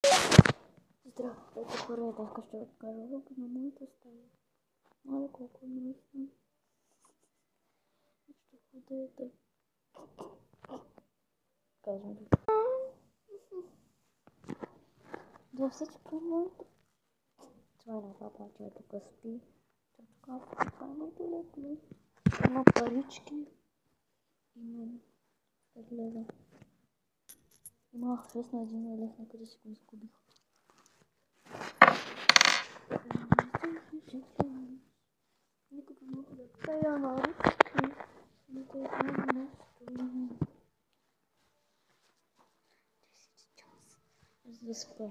Здравейте, хора, днес ще откажа лук на моята стая. Мало колко мръсна. Ще ходете. Казвам ви. За всички моите. Това е на папа, че тук спи. Това е моето лекло. Има парички. Имам 5 лева. Имах 6 на 1 лев, къде си го изгубих. Никога мога да пея на руски. Но те знам нещо. 10 часа. За да спя.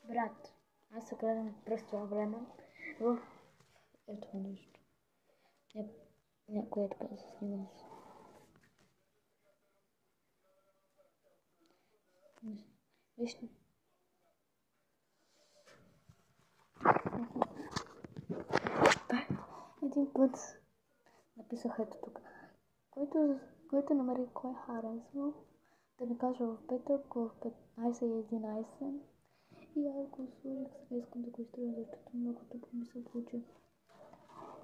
Брат, аз се гледам през това време в ето нещо. Някой е така се снимал. Вижте. Един път написах ето тук. Който намери кой харесва, да ми каже в петък в 15:11. И аз го сложих, сега искам да го изтрия, защото много тъпо ми се получи.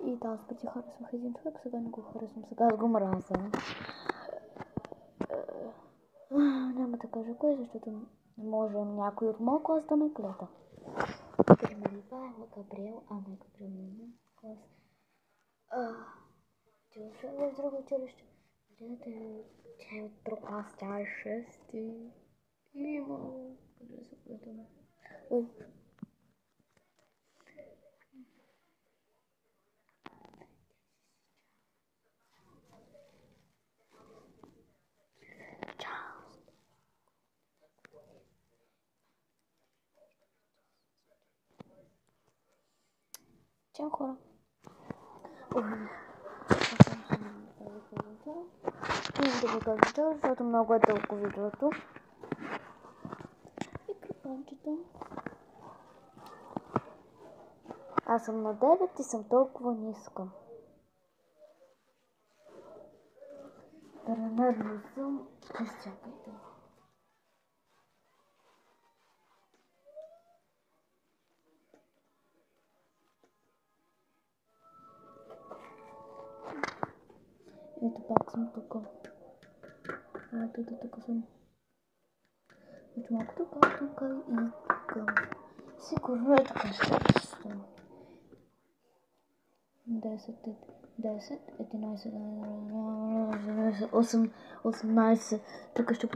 И тази пъти харесвах един човек, сега не го харесвам, сега аз го мразя. Няма да кажа кой, защото не може някой от моя клас да ме гледа. Ивайло, Габриел, Ана и Габриел на клас. Тя отшла в друго училище. Гледате, тя е от друг клас, тя е 6. Има. Къде се гледаме? Ой. Чао, хора! Няма да ви кажа чао, защото много е дълго видеото. И кръпанчета. Аз съм на 9 и съм толкова ниска. Паранарно съм. Изчакайте. Ето пак съм тук. Ето тук съм. Ето малко тук и тук. Сигурно е така ще е. 10, 11, 18, 18. Тук ще